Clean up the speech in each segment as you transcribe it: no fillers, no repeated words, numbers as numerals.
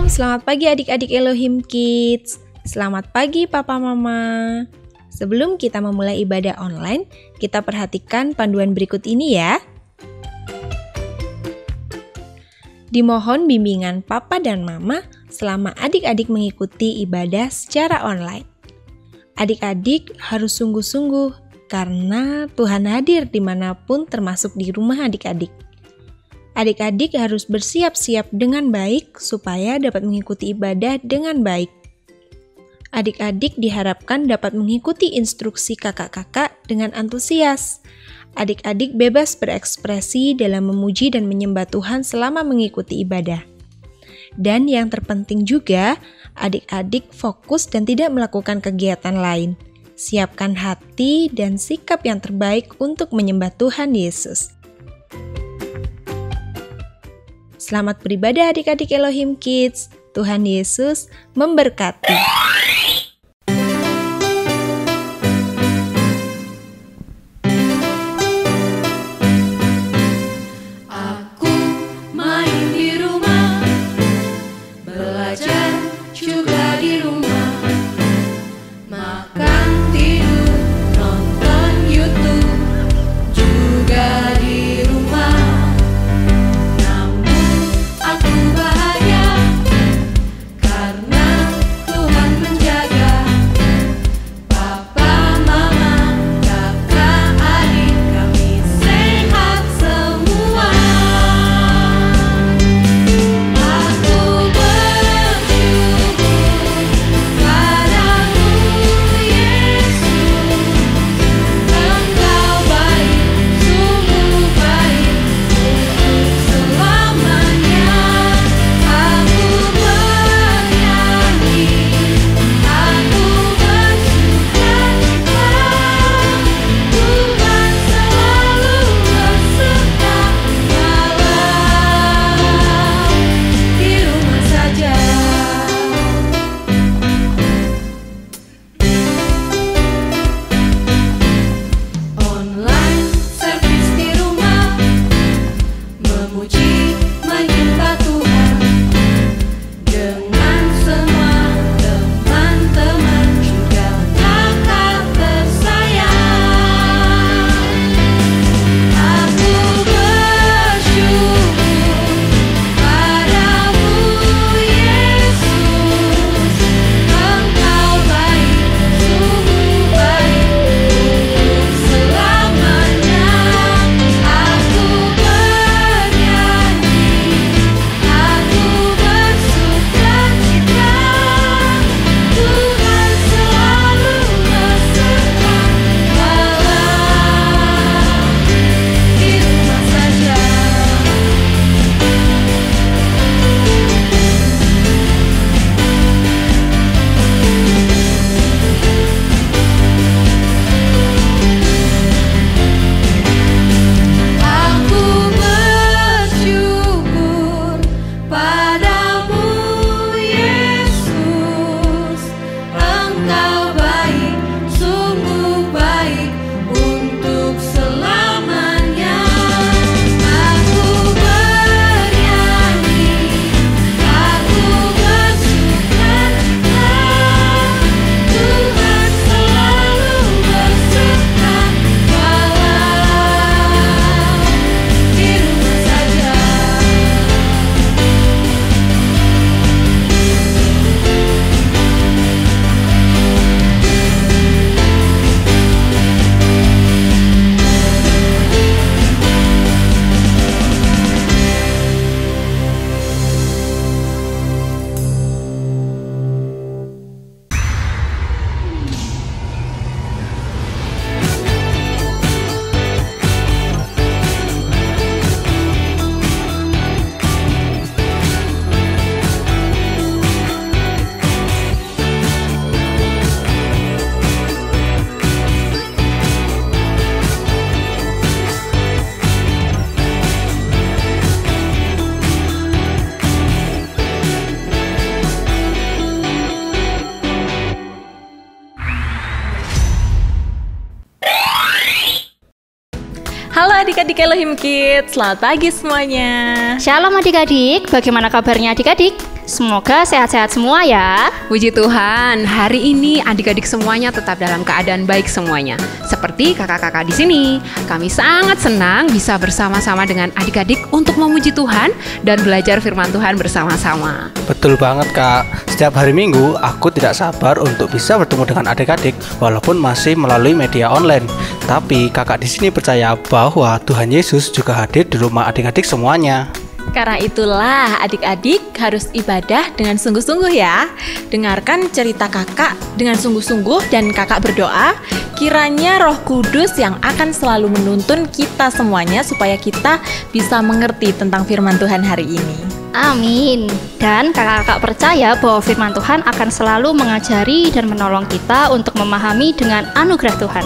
selamat pagi adik-adik Elohim Kids. Selamat pagi Papa Mama. Sebelum kita memulai ibadah online, kita perhatikan panduan berikut ini ya. Dimohon bimbingan Papa dan Mama selama adik-adik mengikuti ibadah secara online. Adik-adik harus sungguh-sungguh karena Tuhan hadir dimanapun termasuk di rumah adik-adik. Adik-adik harus bersiap-siap dengan baik supaya dapat mengikuti ibadah dengan baik. Adik-adik diharapkan dapat mengikuti instruksi kakak-kakak dengan antusias. Adik-adik bebas berekspresi dalam memuji dan menyembah Tuhan selama mengikuti ibadah. Dan yang terpenting juga, adik-adik fokus dan tidak melakukan kegiatan lain. Siapkan hati dan sikap yang terbaik untuk menyembah Tuhan Yesus. Selamat beribadah adik-adik Elohim Kids. Tuhan Yesus memberkati. Aku main di rumah, belajar juga di rumah, makan, tidur, nonton YouTube juga di rumah. Aku bahagia karena Tuhan menjaga Papa, Mama, kakak, adik kami sehat semua. Aku bersyukur padamu Yesus, Engkau baik, sungguh baik untuk selamanya. Aku bernyanyi, aku bersukacita, Tuhan selalu beserta walau di rumah saja. Online service di rumah, memuji menyembah Tuhan dengan semua teman-teman juga kakak tersayang. Aku bersyukur padamu Yesus, Engkau baik, sungguh baik untuk selamanya. Aku bernyanyi, aku bersukacita, Tuhan selalu beserta walau di rumah saja. Aku bersyukur padamu Yesus, Engkau baik, sungguh baik untuk selamanya. Aku bernyanyi, aku bersukacita, Tuhan selalu beserta walau di rumah saja. Halo adik-adik Elohim Kids, selamat pagi semuanya. Shalom adik-adik, bagaimana kabarnya adik-adik? Semoga sehat-sehat semua ya. Puji Tuhan, hari ini adik-adik semuanya tetap dalam keadaan baik semuanya. Seperti kakak-kakak di sini, kami sangat senang bisa bersama-sama dengan adik-adik untuk memuji Tuhan dan belajar firman Tuhan bersama-sama. Betul banget Kak, setiap hari Minggu aku tidak sabar untuk bisa bertemu dengan adik-adik walaupun masih melalui media online. Tapi kakak di sini percaya bahwa Tuhan Yesus juga hadir di rumah adik-adik semuanya. Karena itulah adik-adik harus ibadah dengan sungguh-sungguh ya. Dengarkan cerita kakak dengan sungguh-sungguh dan kakak berdoa, kiranya Roh Kudus yang akan selalu menuntun kita semuanya supaya kita bisa mengerti tentang firman Tuhan hari ini. Amin. Dan kakak-kakak percaya bahwa firman Tuhan akan selalu mengajari dan menolong kita untuk memahami dengan anugerah Tuhan.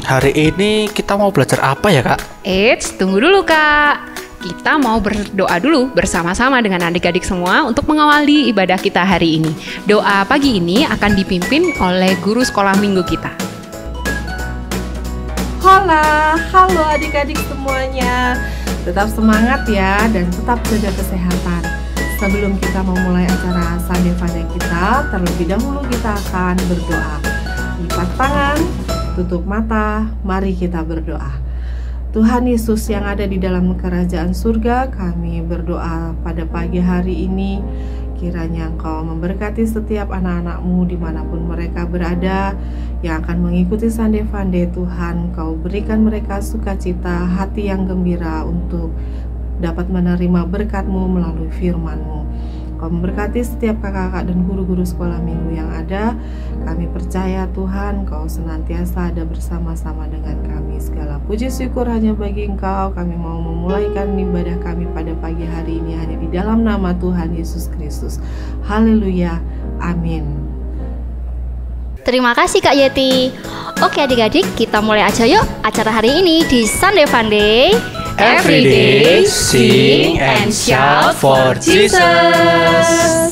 Hari ini kita mau belajar apa ya Kak? Eits, tunggu dulu Kak. Kita mau berdoa dulu bersama-sama dengan adik-adik semua untuk mengawali ibadah kita hari ini. Doa pagi ini akan dipimpin oleh guru sekolah minggu kita. Hola, halo adik-adik semuanya. Tetap semangat ya dan tetap jaga kesehatan. Sebelum kita memulai acara Sunday Funday kita, terlebih dahulu kita akan berdoa. Lipat tangan, tutup mata, mari kita berdoa. Tuhan Yesus yang ada di dalam kerajaan surga, kami berdoa pada pagi hari ini, kiranya Engkau memberkati setiap anak-anak-Mu dimanapun mereka berada, yang akan mengikuti Sunday Funday. Tuhan, Engkau berikan mereka sukacita, hati yang gembira untuk dapat menerima berkat-Mu melalui firman-Mu. Kau memberkati setiap kakak-kakak dan guru-guru sekolah minggu yang ada. Kami percaya Tuhan, Kau senantiasa ada bersama-sama dengan kami. Segala puji syukur hanya bagi Engkau. Kami mau memulaikan ibadah kami pada pagi hari ini hanya di dalam nama Tuhan Yesus Kristus. Haleluya, amin. Terima kasih Kak Yeti. Oke adik-adik, kita mulai aja yuk acara hari ini di Sunday Funday. Every day, sing and shout for Jesus.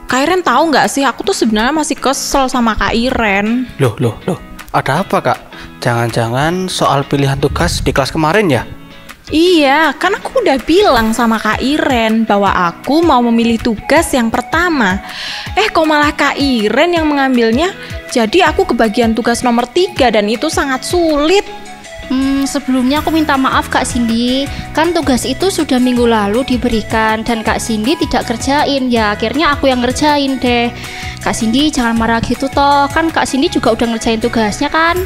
Kak Iren tahu nggak sih, aku tuh sebenarnya masih kesel sama Kak Iren. Loh, ada apa Kak? Jangan-jangan soal pilihan tugas di kelas kemarin ya? Iya, kan aku udah bilang sama Kak Iren bahwa aku mau memilih tugas yang pertama. Kok malah Kak Iren yang mengambilnya? Jadi aku kebagian tugas nomor 3 dan itu sangat sulit. Sebelumnya aku minta maaf Kak Cindy. Kan tugas itu sudah minggu lalu diberikan dan Kak Cindy tidak kerjain. Ya akhirnya aku yang ngerjain deh. Kak Cindy jangan marah gitu toh. Kan Kak Cindy juga udah ngerjain tugasnya kan?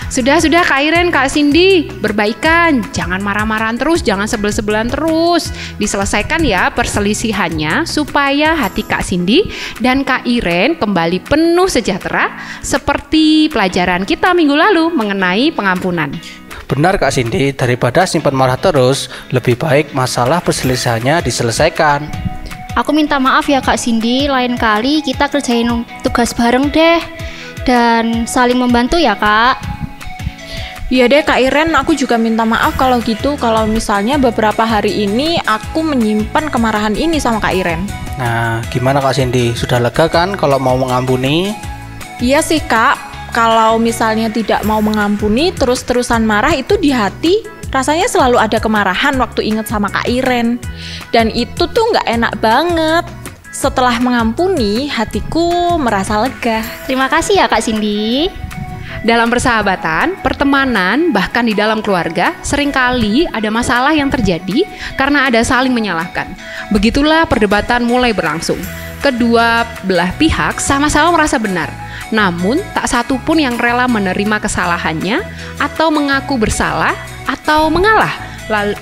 Sudah Kak Iren, Kak Cindy, berbaikan, jangan marah-marahan terus, jangan sebel-sebelan terus. Diselesaikan ya perselisihannya supaya hati Kak Cindy dan Kak Iren kembali penuh sejahtera seperti pelajaran kita minggu lalu mengenai pengampunan. Benar Kak Cindy, daripada simpan marah terus, lebih baik masalah perselisihannya diselesaikan. Aku minta maaf ya Kak Cindy, lain kali kita kerjain tugas bareng deh. Dan saling membantu ya Kak. Iya deh Kak Iren, aku juga minta maaf kalau gitu, kalau misalnya beberapa hari ini aku menyimpan kemarahan ini sama Kak Iren. Nah, gimana Kak Cindy? Sudah lega kan kalau mau mengampuni? Iya sih Kak, kalau misalnya tidak mau mengampuni terus-terusan marah itu di hati, rasanya selalu ada kemarahan waktu inget sama Kak Iren. Dan itu tuh nggak enak banget. Setelah mengampuni, hatiku merasa lega. Terima kasih ya Kak Cindy. Dalam persahabatan, pertemanan, bahkan di dalam keluarga, seringkali ada masalah yang terjadi karena ada saling menyalahkan. Begitulah perdebatan mulai berlangsung. Kedua belah pihak sama-sama merasa benar, namun tak satu pun yang rela menerima kesalahannya atau mengaku bersalah atau mengalah.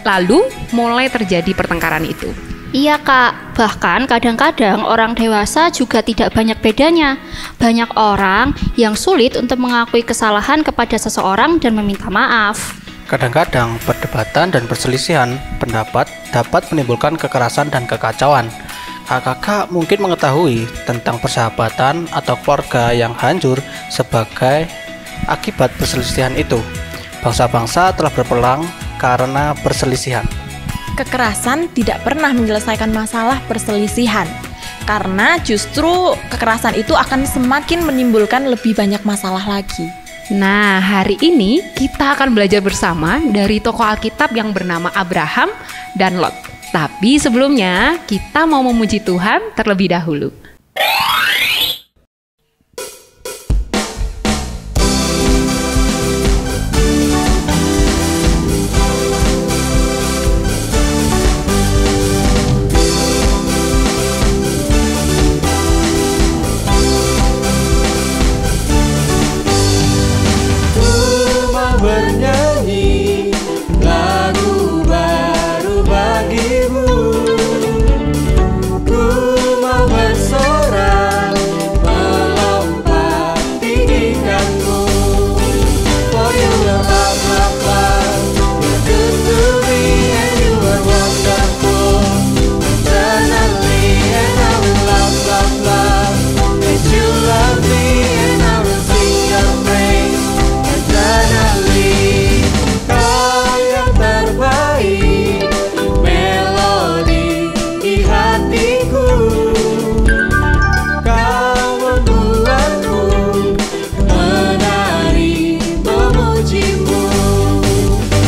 Lalu mulai terjadi pertengkaran itu. Iya Kak, bahkan kadang-kadang orang dewasa juga tidak banyak bedanya. Banyak orang yang sulit untuk mengakui kesalahan kepada seseorang dan meminta maaf. Kadang-kadang perdebatan dan perselisihan pendapat dapat menimbulkan kekerasan dan kekacauan. Kakak mungkin mengetahui tentang persahabatan atau keluarga yang hancur sebagai akibat perselisihan itu. Bangsa-bangsa telah berperang karena perselisihan. Kekerasan tidak pernah menyelesaikan masalah perselisihan, karena justru kekerasan itu akan semakin menimbulkan lebih banyak masalah lagi. Nah, hari ini kita akan belajar bersama dari tokoh Alkitab yang bernama Abraham dan Lot. Tapi sebelumnya, kita mau memuji Tuhan terlebih dahulu. Bernyanyi lagu baru bagimu, ku mau bersorak melompat tinggikanmu. For you are love, love, love, you're good to me and you are wonderful. Eternally and I will love, love, love, as you love me and I will sing your praise. Eternally, kau yang terbaik, melodi di hatiku. Kau membuatku menari memujimu.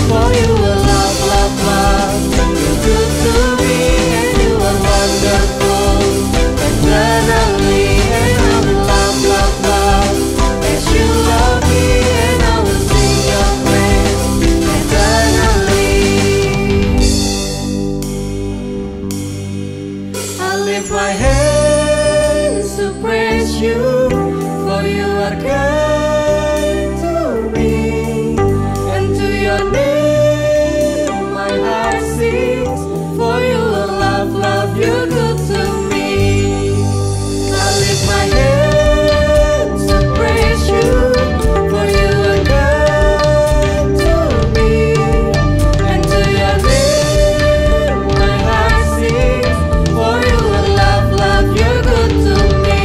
For you are love, love, love, you're good to me and you are wonderful. Eternally, and I will love, love, love, as you love me and I will sing your praise. Eternally, I lift my hands to praise you, for you are kind to me, and to your name my heart sings. For you are love, love, you're good to me. I lift my hands to praise you, for you are kind to me, and to your name my heart sings. For you are love, love, you're good to me.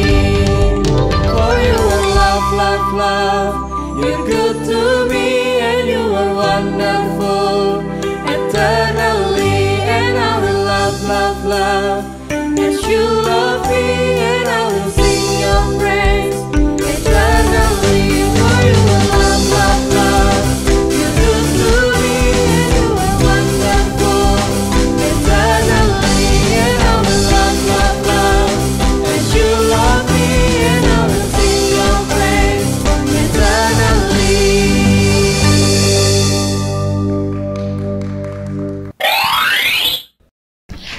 For you are love, love, love, you're good to me and you are wonderful. Eternally and I will love, love, love, as you love me and I will sing your praise. Eternally, for you are love, love, love, you're good to me and you are wonderful. Eternally and I will love, love, love, as you love me and I will sing your praise. Eternally.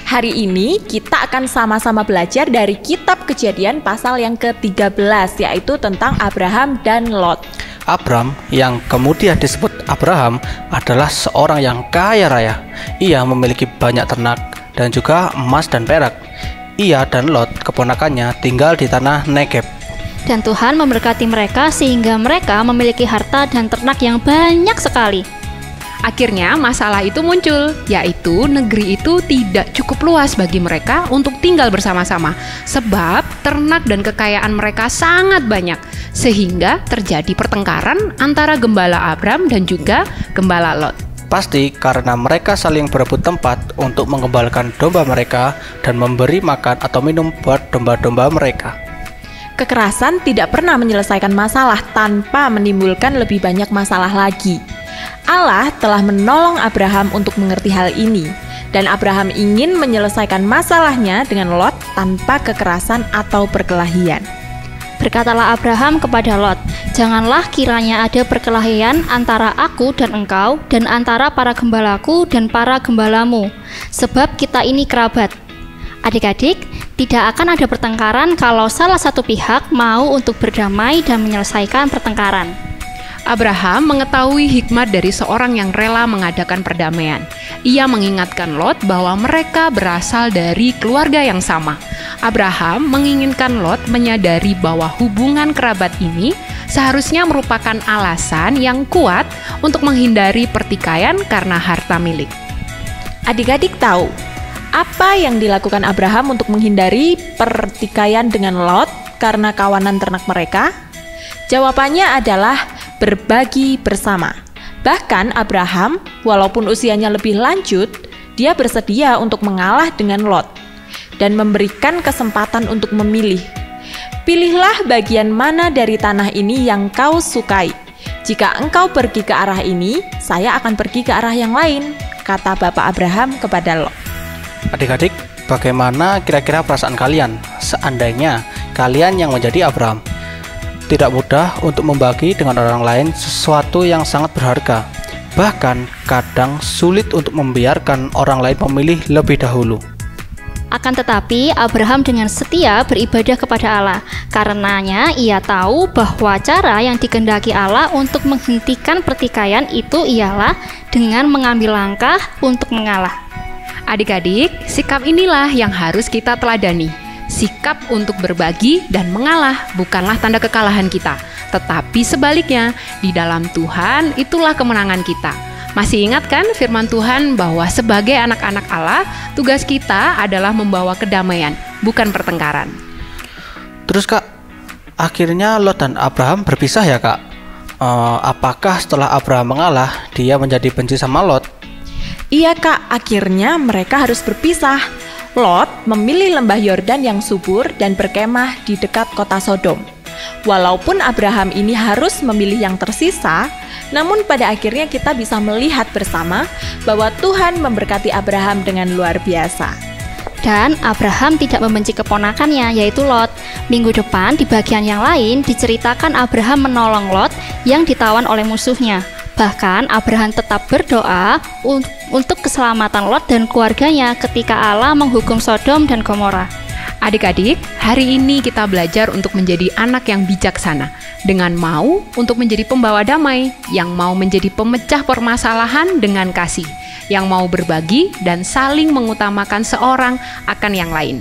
Hari ini kita akan sama-sama belajar dari kitab Kejadian pasal yang ke-13, yaitu tentang Abraham dan Lot. Abram, yang kemudian disebut Abraham, adalah seorang yang kaya raya. Ia memiliki banyak ternak dan juga emas dan perak. Ia dan Lot, keponakannya, tinggal di tanah Negeb. Dan Tuhan memberkati mereka sehingga mereka memiliki harta dan ternak yang banyak sekali. Akhirnya masalah itu muncul, yaitu negeri itu tidak cukup luas bagi mereka untuk tinggal bersama-sama, sebab ternak dan kekayaan mereka sangat banyak, sehingga terjadi pertengkaran antara gembala Abram dan juga gembala Lot. Pasti karena mereka saling berebut tempat untuk mengembalakan domba mereka dan memberi makan atau minum buat domba-domba mereka. Kekerasan tidak pernah menyelesaikan masalah tanpa menimbulkan lebih banyak masalah lagi. Allah telah menolong Abraham untuk mengerti hal ini, dan Abraham ingin menyelesaikan masalahnya dengan Lot tanpa kekerasan atau perkelahian. Berkatalah Abraham kepada Lot, "Janganlah kiranya ada perkelahian antara aku dan engkau, dan antara para gembalaku dan para gembalamu, sebab kita ini kerabat." Adik-adik, tidak akan ada pertengkaran kalau salah satu pihak mau untuk berdamai dan menyelesaikan pertengkaran. Abraham mengetahui hikmat dari seorang yang rela mengadakan perdamaian. Ia mengingatkan Lot bahwa mereka berasal dari keluarga yang sama. Abraham menginginkan Lot menyadari bahwa hubungan kerabat ini seharusnya merupakan alasan yang kuat untuk menghindari pertikaian karena harta milik. Adik-adik tahu apa yang dilakukan Abraham untuk menghindari pertikaian dengan Lot karena kawanan ternak mereka? Jawabannya adalah berbagi bersama. Bahkan Abraham, walaupun usianya lebih lanjut, dia bersedia untuk mengalah dengan Lot dan memberikan kesempatan untuk memilih. Pilihlah bagian mana dari tanah ini yang kau sukai. Jika engkau pergi ke arah ini, saya akan pergi ke arah yang lain, kata Bapak Abraham kepada Lot. Adik-adik, bagaimana kira-kira perasaan kalian seandainya kalian yang menjadi Abraham? Tidak mudah untuk membagi dengan orang lain sesuatu yang sangat berharga. Bahkan kadang sulit untuk membiarkan orang lain memilih lebih dahulu. Akan tetapi Abraham dengan setia beribadah kepada Allah. Karenanya ia tahu bahwa cara yang dikehendaki Allah untuk menghentikan pertikaian itu ialah dengan mengambil langkah untuk mengalah. Adik-adik, sikap inilah yang harus kita teladani. Sikap untuk berbagi dan mengalah bukanlah tanda kekalahan kita, tetapi sebaliknya, di dalam Tuhan itulah kemenangan kita. Masih ingat kan firman Tuhan bahwa sebagai anak-anak Allah, tugas kita adalah membawa kedamaian, bukan pertengkaran. Terus Kak, akhirnya Lot dan Abraham berpisah ya Kak? Apakah setelah Abraham mengalah, dia menjadi benci sama Lot? Iya Kak, akhirnya mereka harus berpisah. Lot memilih lembah Yordan yang subur dan berkemah di dekat kota Sodom. Walaupun Abraham ini harus memilih yang tersisa, namun pada akhirnya kita bisa melihat bersama bahwa Tuhan memberkati Abraham dengan luar biasa. Dan Abraham tidak membenci keponakannya, yaitu Lot. Minggu depan di bagian yang lain diceritakan Abraham menolong Lot yang ditawan oleh musuhnya. Bahkan Abraham tetap berdoa untuk keselamatan Lot dan keluarganya ketika Allah menghukum Sodom dan Gomora. Adik-adik, hari ini kita belajar untuk menjadi anak yang bijaksana, dengan mau untuk menjadi pembawa damai, yang mau menjadi pemecah permasalahan dengan kasih, yang mau berbagi dan saling mengutamakan seorang akan yang lain.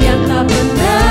Yang tak pernah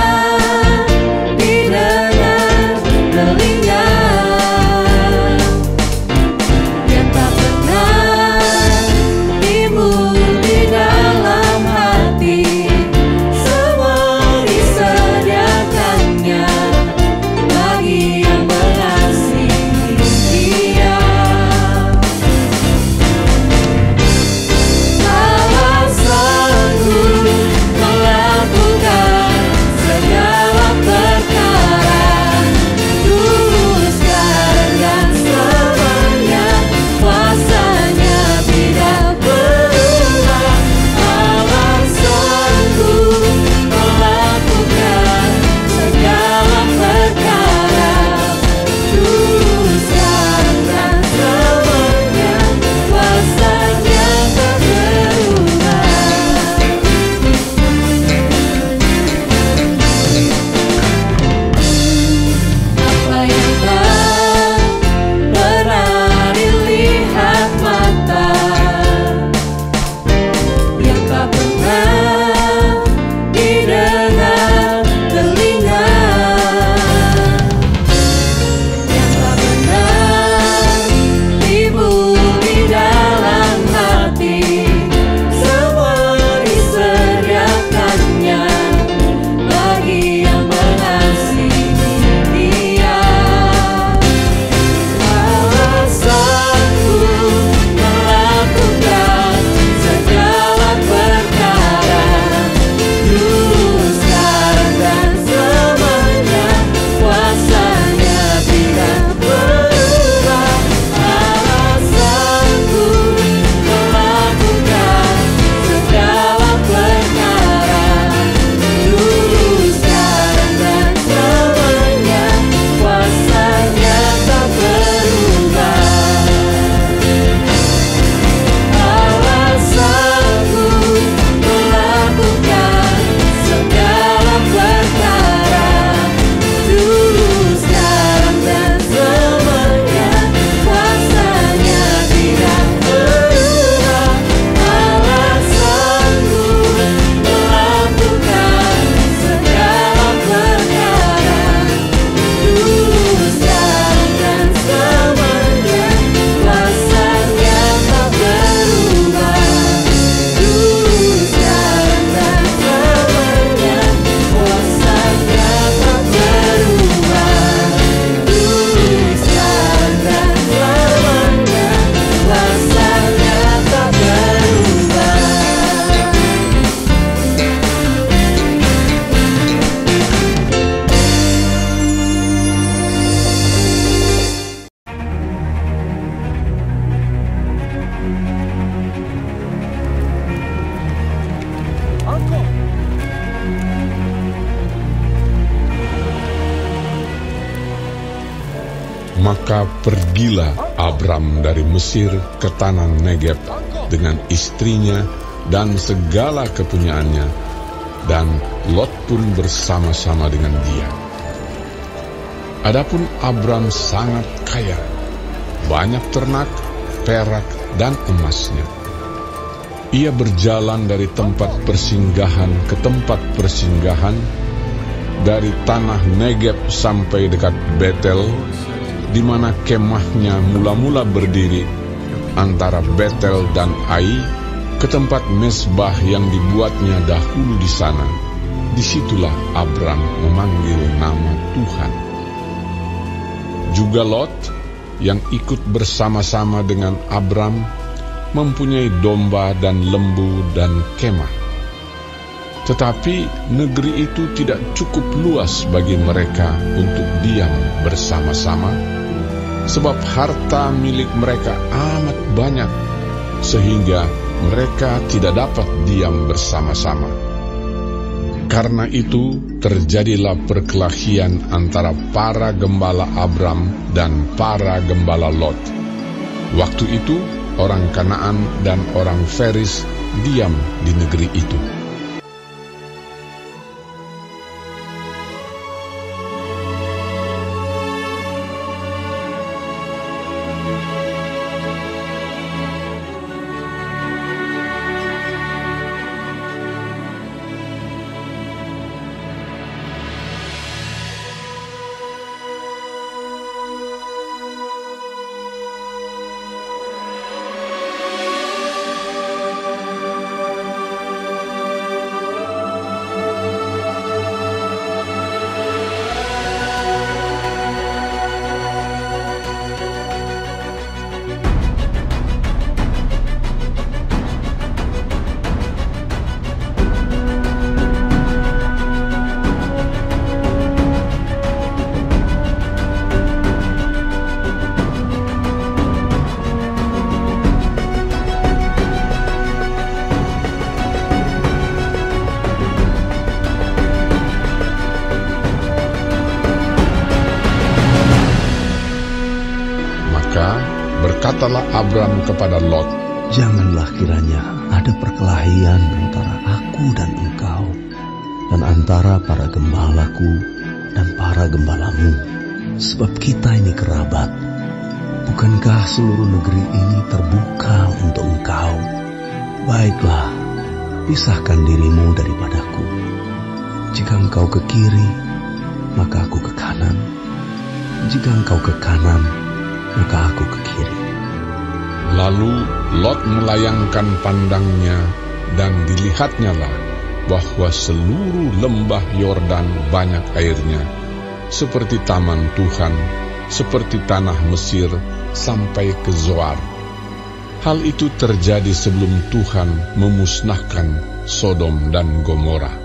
Maka pergilah Abram dari Mesir ke tanah Negeb dengan istrinya dan segala kepunyaannya, dan Lot pun bersama-sama dengan dia. Adapun Abram sangat kaya, banyak ternak, perak, dan emasnya. Ia berjalan dari tempat persinggahan ke tempat persinggahan, dari tanah Negeb sampai dekat Betel, di mana kemahnya mula-mula berdiri antara Betel dan Ai, ke tempat mezbah yang dibuatnya dahulu di sana. Disitulah Abram memanggil nama Tuhan. Juga Lot yang ikut bersama-sama dengan Abram mempunyai domba dan lembu dan kemah. Tetapi negeri itu tidak cukup luas bagi mereka untuk diam bersama-sama, sebab harta milik mereka amat banyak, sehingga mereka tidak dapat diam bersama-sama. Karena itu terjadilah perkelahian antara para gembala Abram dan para gembala Lot. Waktu itu orang Kanaan dan orang Feris diam di negeri itu. Berkatalah Abram kepada Lot, "Janganlah kiranya ada perkelahian antara aku dan engkau, dan antara para gembalaku dan para gembalamu, sebab kita ini kerabat. Bukankah seluruh negeri ini terbuka untuk engkau? Baiklah, pisahkan dirimu daripadaku. Jika engkau ke kiri, maka aku ke kanan. Jika engkau ke kanan, maka aku ke kiri." Lalu Lot melayangkan pandangnya, dan dilihatnyalah bahwa seluruh lembah Yordan banyak airnya, seperti taman Tuhan, seperti tanah Mesir, sampai ke Zoar. Hal itu terjadi sebelum Tuhan memusnahkan Sodom dan Gomora.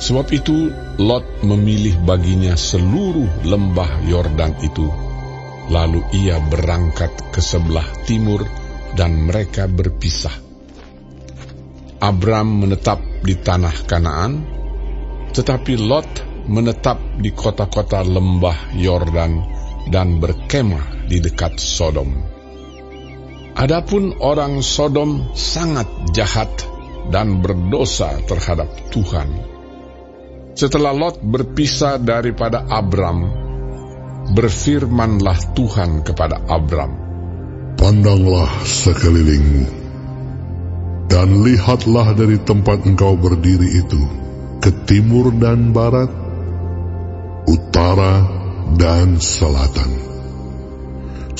Sebab itu Lot memilih baginya seluruh lembah Yordan itu. Lalu ia berangkat ke sebelah timur, dan mereka berpisah. Abram menetap di tanah Kanaan, tetapi Lot menetap di kota-kota lembah Yordan dan berkemah di dekat Sodom. Adapun orang Sodom sangat jahat dan berdosa terhadap Tuhan. Setelah Lot berpisah daripada Abram, berfirmanlah Tuhan kepada Abram, "Pandanglah sekelilingmu, dan lihatlah dari tempat engkau berdiri itu, ke timur dan barat, utara dan selatan.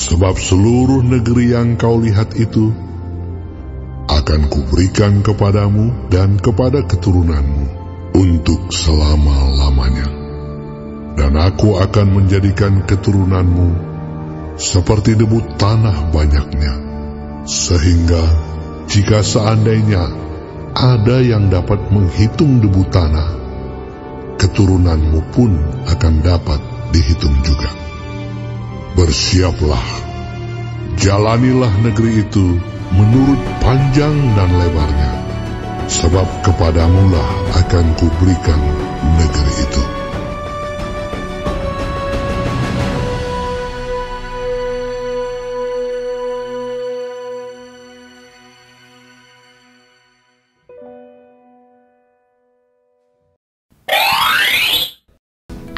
Sebab seluruh negeri yang kau lihat itu akan kuberikan kepadamu dan kepada keturunanmu untuk selama-lamanya. Dan aku akan menjadikan keturunanmu seperti debu tanah banyaknya, sehingga jika seandainya ada yang dapat menghitung debu tanah, keturunanmu pun akan dapat dihitung juga. Bersiaplah, jalanilah negeri itu menurut panjang dan lebarnya, sebab kepadamulah akan kuberikan negeri itu."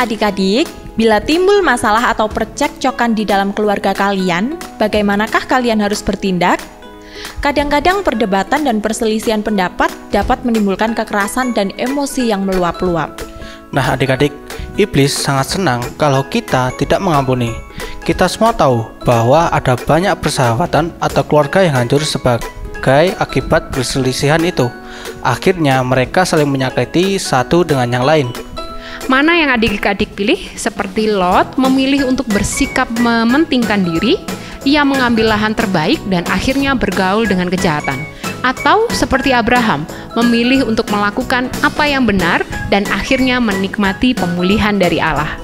Adik-adik, bila timbul masalah atau percekcokan di dalam keluarga kalian, bagaimanakah kalian harus bertindak? Kadang-kadang perdebatan dan perselisihan pendapat dapat menimbulkan kekerasan dan emosi yang meluap-luap. Nah adik-adik, iblis sangat senang kalau kita tidak mengampuni. Kita semua tahu bahwa ada banyak persahabatan atau keluarga yang hancur sebagai akibat perselisihan itu. Akhirnya mereka saling menyakiti satu dengan yang lain. Mana yang adik-adik pilih? Seperti Lot memilih untuk bersikap mementingkan diri, ia mengambil lahan terbaik dan akhirnya bergaul dengan kejahatan. Atau seperti Abraham, memilih untuk melakukan apa yang benar dan akhirnya menikmati pemulihan dari Allah.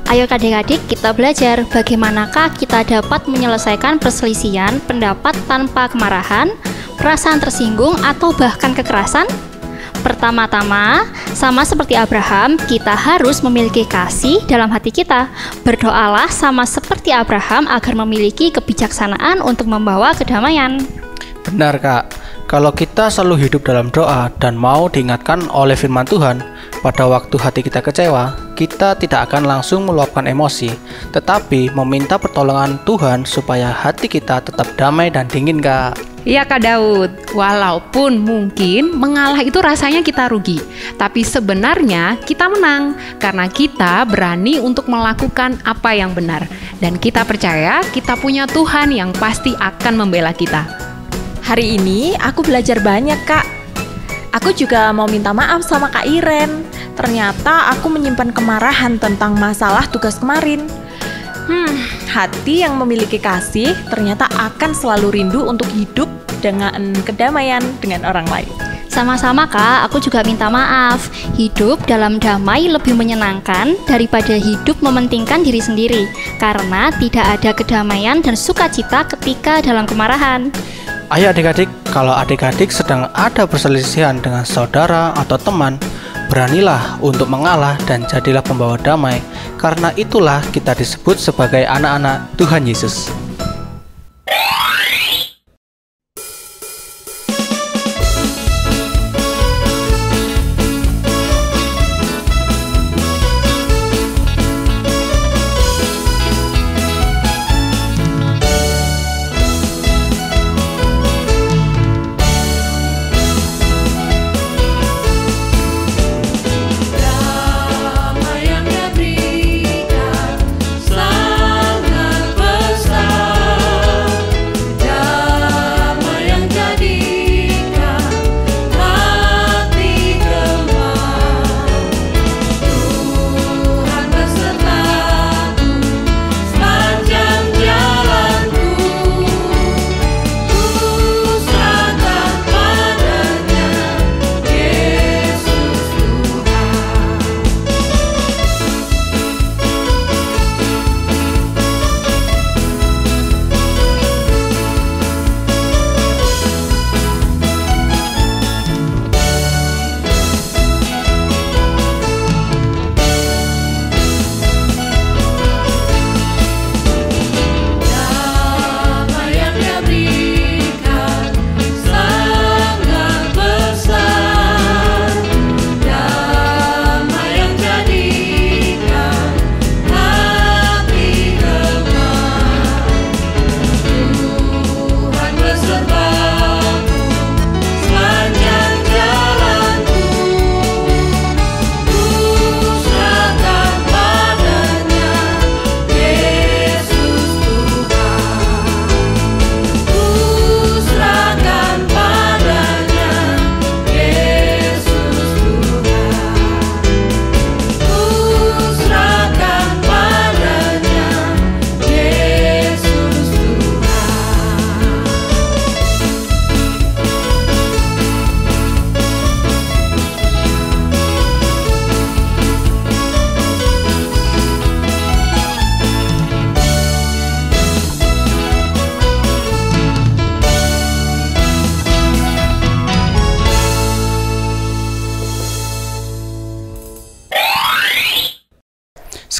Ayo adik-adik, kita belajar bagaimanakah kita dapat menyelesaikan perselisihan pendapat tanpa kemarahan, perasaan tersinggung, atau bahkan kekerasan. Pertama-tama, sama seperti Abraham, kita harus memiliki kasih dalam hati kita. Berdoalah sama seperti Abraham agar memiliki kebijaksanaan untuk membawa kedamaian. Benar Kak, kalau kita selalu hidup dalam doa dan mau diingatkan oleh firman Tuhan, pada waktu hati kita kecewa, kita tidak akan langsung meluapkan emosi, tetapi meminta pertolongan Tuhan supaya hati kita tetap damai dan dingin Kak. Iya Kak Daud, walaupun mungkin mengalah itu rasanya kita rugi, tapi sebenarnya kita menang karena kita berani untuk melakukan apa yang benar. Dan kita percaya kita punya Tuhan yang pasti akan membela kita. Hari ini aku belajar banyak, Kak. Aku juga mau minta maaf sama Kak Iren. Ternyata aku menyimpan kemarahan tentang masalah tugas kemarin. Hati yang memiliki kasih ternyata akan selalu rindu untuk hidup dengan kedamaian dengan orang lain. Sama-sama Kak, aku juga minta maaf. Hidup dalam damai lebih menyenangkan daripada hidup mementingkan diri sendiri, karena tidak ada kedamaian dan sukacita ketika dalam kemarahan. Ayo adik-adik, kalau adik-adik sedang ada perselisihan dengan saudara atau teman, beranilah untuk mengalah dan jadilah pembawa damai, karena itulah kita disebut sebagai anak-anak Tuhan Yesus.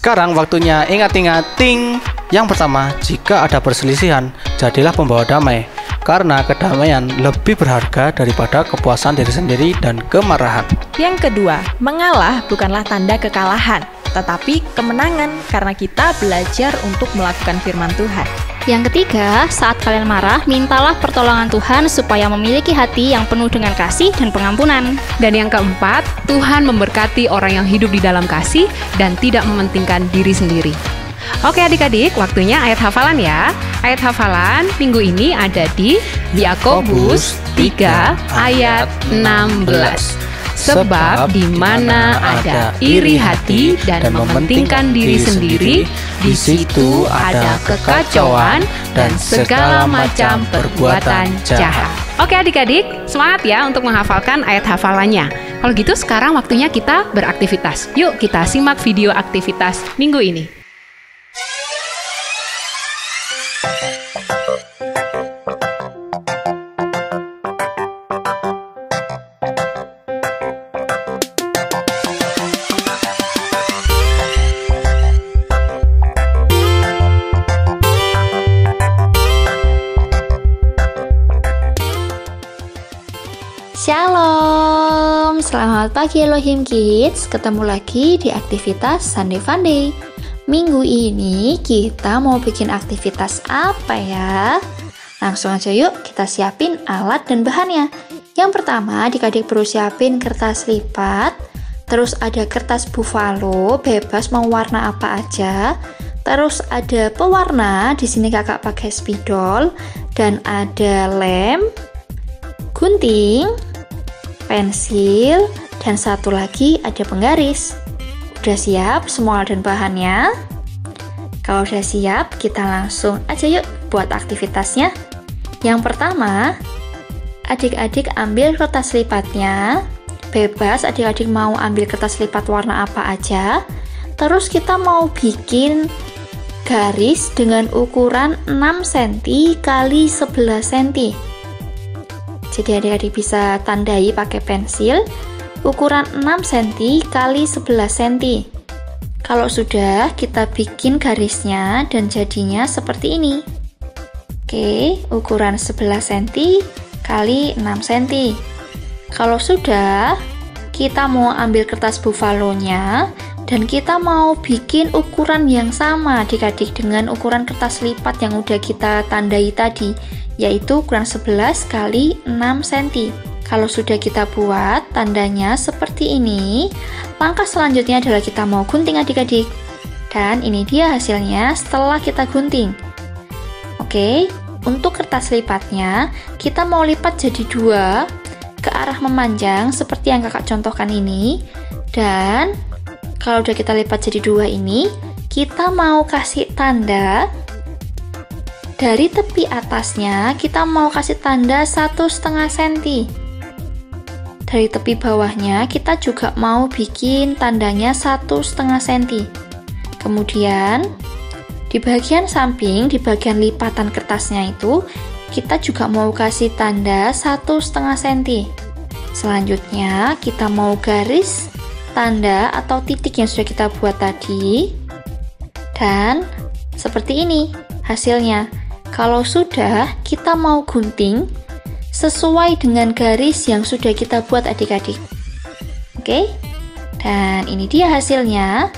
Sekarang waktunya ingat-ingat ting. Yang pertama, jika ada perselisihan, jadilah pembawa damai, karena kedamaian lebih berharga daripada kepuasan diri sendiri dan kemarahan. Yang kedua, mengalah bukanlah tanda kekalahan. tetapi kemenangan karena kita belajar untuk melakukan firman Tuhan. Yang ketiga, saat kalian marah, mintalah pertolongan Tuhan supaya memiliki hati yang penuh dengan kasih dan pengampunan. Dan yang keempat, Tuhan memberkati orang yang hidup di dalam kasih dan tidak mementingkan diri sendiri. Oke adik-adik, waktunya ayat hafalan ya. Ayat hafalan minggu ini ada di Yakobus 3 ayat 16. Sebab di mana ada iri hati dan mementingkan diri sendiri, di situ ada kekacauan dan segala macam perbuatan jahat. Oke adik-adik, semangat ya untuk menghafalkan ayat hafalannya. Kalau gitu sekarang waktunya kita beraktivitas. Yuk kita simak video aktivitas minggu ini. Shalom, selamat pagi Elohim Kids. Ketemu lagi di aktivitas Sunday Funday. Minggu ini kita mau bikin aktivitas apa ya? Langsung aja yuk kita siapin alat dan bahannya. Yang pertama adik-adik perlu siapin kertas lipat. Terus ada kertas buffalo, bebas mau warna apa aja. Terus ada pewarna, di sini kakak pakai spidol. Dan ada lem, gunting, pensil, dan satu lagi ada penggaris. Udah siap semua alat dan bahannya? Kalau udah siap, kita langsung aja yuk buat aktivitasnya. Yang pertama, adik-adik ambil kertas lipatnya. Bebas adik-adik mau ambil kertas lipat warna apa aja. Terus kita mau bikin garis dengan ukuran 6 cm x 11 cm. Jadi adik-adik bisa tandai pakai pensil ukuran 6 cm x 11 cm. Kalau sudah, kita bikin garisnya dan jadinya seperti ini. Oke, ukuran 11 cm x 6 cm. Kalau sudah, kita mau ambil kertas buffalo-nya dan kita mau bikin ukuran yang sama adik-adik dengan ukuran kertas lipat yang udah kita tandai tadi, yaitu ukuran 11 x 6 cm. Kalau sudah kita buat tandanya seperti ini, langkah selanjutnya adalah kita mau gunting adik-adik. Dan ini dia hasilnya setelah kita gunting. Oke, untuk kertas lipatnya, kita mau lipat jadi 2 ke arah memanjang seperti yang kakak contohkan ini. Dan kalau udah kita lipat jadi 2 ini, kita mau kasih tanda. Dari tepi atasnya, kita mau kasih tanda 1,5 cm. Dari tepi bawahnya, kita juga mau bikin tandanya 1,5 cm. Kemudian, di bagian samping, di bagian lipatan kertasnya itu, kita juga mau kasih tanda 1,5 cm. Selanjutnya, kita mau garis tanda atau titik yang sudah kita buat tadi. Dan, seperti ini hasilnya. Kalau sudah, kita mau gunting sesuai dengan garis yang sudah kita buat adik-adik. Oke? Dan ini dia hasilnya.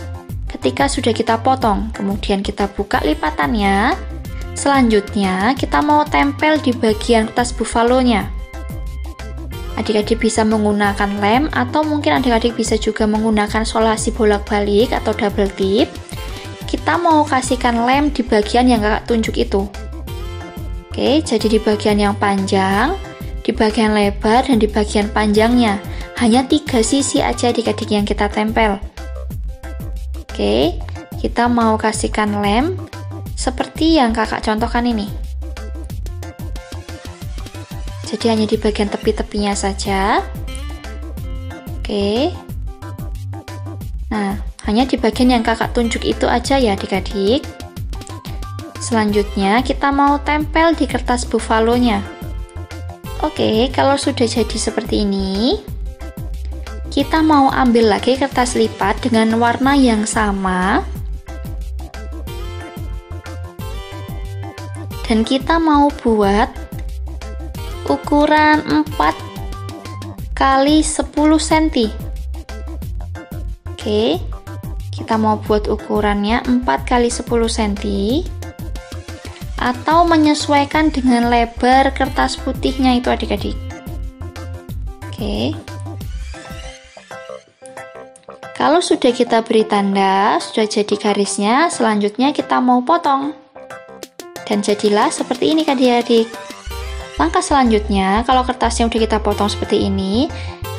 Ketika sudah kita potong, kemudian kita buka lipatannya. Selanjutnya, kita mau tempel di bagian kertas buffalo-nya. Adik-adik bisa menggunakan lem atau mungkin adik-adik bisa juga menggunakan solasi bolak-balik atau double tip. Kita mau kasihkan lem di bagian yang kakak tunjuk itu. Oke, jadi di bagian yang panjang, di bagian lebar, dan di bagian panjangnya. Hanya 3 sisi aja adik-adik yang kita tempel. Oke, kita mau kasihkan lem seperti yang kakak contohkan ini. Jadi hanya di bagian tepi-tepinya saja. Oke. Nah, hanya di bagian yang kakak tunjuk itu aja ya adik-adik. Selanjutnya kita mau tempel di kertas buffalo-nya. Oke, kalau sudah jadi seperti ini, kita mau ambil lagi kertas lipat dengan warna yang sama. Dan kita mau buat ukuran 4 x 10 cm. Oke. Kita mau buat ukurannya 4 x 10 cm atau menyesuaikan dengan lebar kertas putihnya itu adik-adik. Oke. Kalau sudah kita beri tanda, sudah jadi garisnya, selanjutnya kita mau potong. Dan jadilah seperti ini adik-adik. Langkah selanjutnya, kalau kertasnya udah kita potong seperti ini,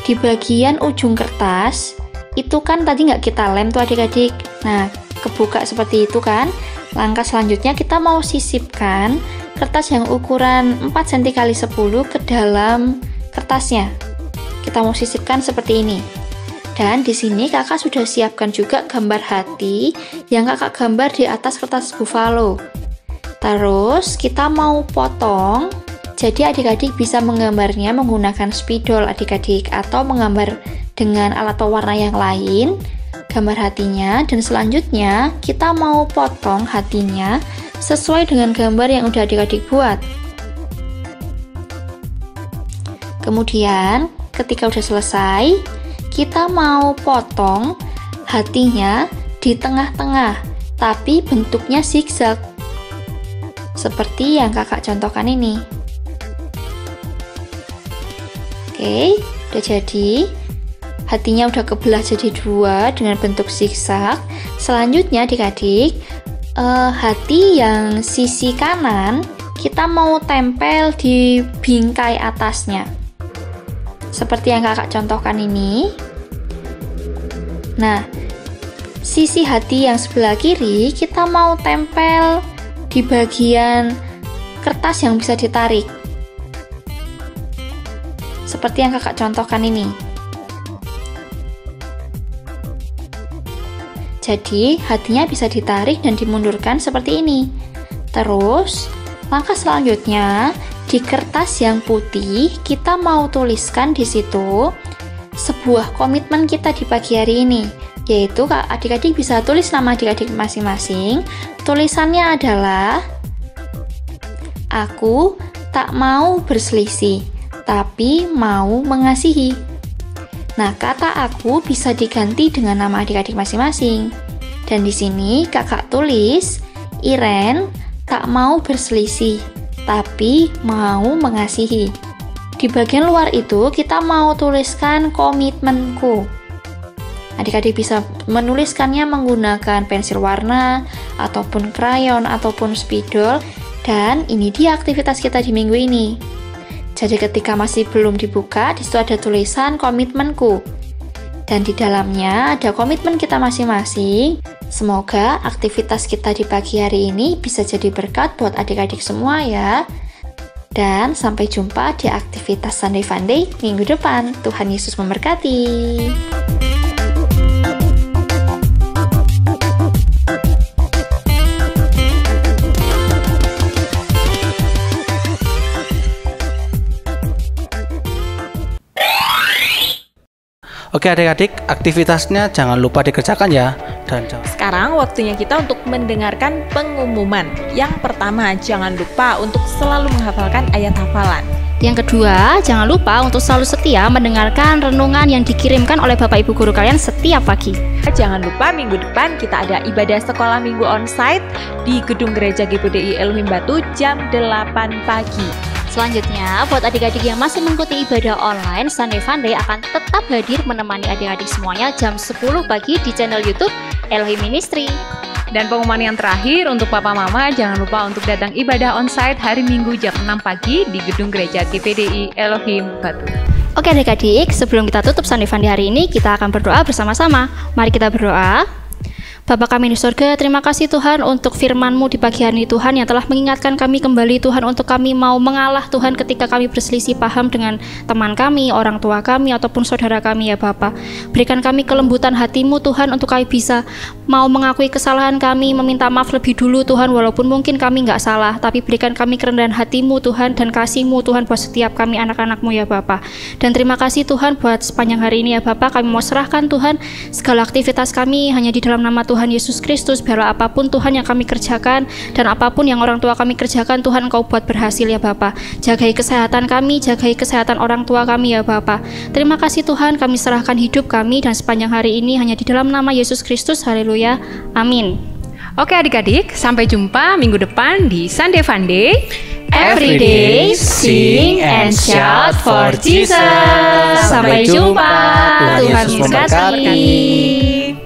di bagian ujung kertas, itu kan tadi nggak kita lem tuh adik-adik. Nah, kebuka seperti itu kan. Langkah selanjutnya kita mau sisipkan kertas yang ukuran 4 cm x 10 ke dalam kertasnya. Kita mau sisipkan seperti ini. Dan di sini kakak sudah siapkan juga gambar hati yang kakak gambar di atas kertas buffalo. Terus kita mau potong. Jadi adik-adik bisa menggambarnya menggunakan spidol adik-adik atau menggambar dengan alat pewarna yang lain. Gambar hatinya, dan selanjutnya kita mau potong hatinya sesuai dengan gambar yang udah adik-adik buat. Kemudian ketika udah selesai, kita mau potong hatinya di tengah-tengah, tapi bentuknya zigzag seperti yang kakak contohkan ini. Oke, udah jadi. Hatinya udah kebelah jadi dua dengan bentuk zigzag. Selanjutnya adik-adik, hati yang sisi kanan kita mau tempel di bingkai atasnya seperti yang kakak contohkan ini. Nah, sisi hati yang sebelah kiri kita mau tempel di bagian kertas yang bisa ditarik seperti yang kakak contohkan ini. Jadi hatinya bisa ditarik dan dimundurkan seperti ini. Terus langkah selanjutnya, di kertas yang putih kita mau tuliskan di situ sebuah komitmen kita di pagi hari ini, yaitu adik-adik bisa tulis nama adik-adik masing-masing. Tulisannya adalah, aku tak mau berselisih, tapi mau mengasihi. Nah, kata aku bisa diganti dengan nama adik-adik masing-masing. Dan di sini kakak tulis, Iren tak mau berselisih, tapi mau mengasihi. Di bagian luar itu kita mau tuliskan komitmenku. Adik-adik bisa menuliskannya menggunakan pensil warna, ataupun krayon, ataupun spidol. Dan ini dia aktivitas kita di minggu ini. Jadi ketika masih belum dibuka, di situ ada tulisan komitmenku. Dan di dalamnya ada komitmen kita masing-masing. Semoga aktivitas kita di pagi hari ini bisa jadi berkat buat adik-adik semua ya. Dan sampai jumpa di aktivitas Sunday Funday minggu depan. Tuhan Yesus memberkati. Oke adik-adik, aktivitasnya jangan lupa dikerjakan ya. Dan sekarang waktunya kita untuk mendengarkan pengumuman. Yang pertama, jangan lupa untuk selalu menghafalkan ayat hafalan. Yang kedua, jangan lupa untuk selalu setia mendengarkan renungan yang dikirimkan oleh Bapak Ibu Guru kalian setiap pagi. Jangan lupa minggu depan kita ada ibadah sekolah minggu onsite di Gedung Gereja GPDI Elohim Batu jam 8 pagi. Selanjutnya, buat adik-adik yang masih mengikuti ibadah online, Sunday Funday akan tetap hadir menemani adik-adik semuanya jam 10 pagi di channel YouTube Elohim Ministry. Dan pengumuman yang terakhir untuk Papa Mama, jangan lupa untuk datang ibadah onsite hari Minggu jam 6 pagi di Gedung Gereja GPDI Elohim Batu. Oke adik-adik, sebelum kita tutup Sunday Funday hari ini, kita akan berdoa bersama-sama. Mari kita berdoa. Bapa kami di surga, terima kasih Tuhan untuk firman-Mu di pagi hari ini Tuhan yang telah mengingatkan kami kembali Tuhan untuk kami mau mengalah Tuhan ketika kami berselisih paham dengan teman kami, orang tua kami ataupun saudara kami ya Bapa. Berikan kami kelembutan hati-Mu Tuhan untuk kami bisa mau mengakui kesalahan kami, meminta maaf lebih dulu Tuhan walaupun mungkin kami nggak salah, tapi berikan kami kerendahan hati-Mu Tuhan dan kasih-Mu Tuhan buat setiap kami anak-anak-Mu ya Bapa. Dan terima kasih Tuhan buat sepanjang hari ini ya Bapa, kami mau serahkan Tuhan segala aktivitas kami hanya di dalam nama Tuhan Tuhan Yesus Kristus, biarlah apapun Tuhan yang kami kerjakan dan apapun yang orang tua kami kerjakan, Tuhan Engkau buat berhasil ya Bapa. Jagai kesehatan kami, jagai kesehatan orang tua kami ya Bapa. Terima kasih Tuhan, kami serahkan hidup kami dan sepanjang hari ini hanya di dalam nama Yesus Kristus. Haleluya. Amin. Oke adik-adik, sampai jumpa minggu depan di Sunday Funday. Every day, sing and shout for Jesus. Sampai jumpa. Tuhan Yesus memberkati.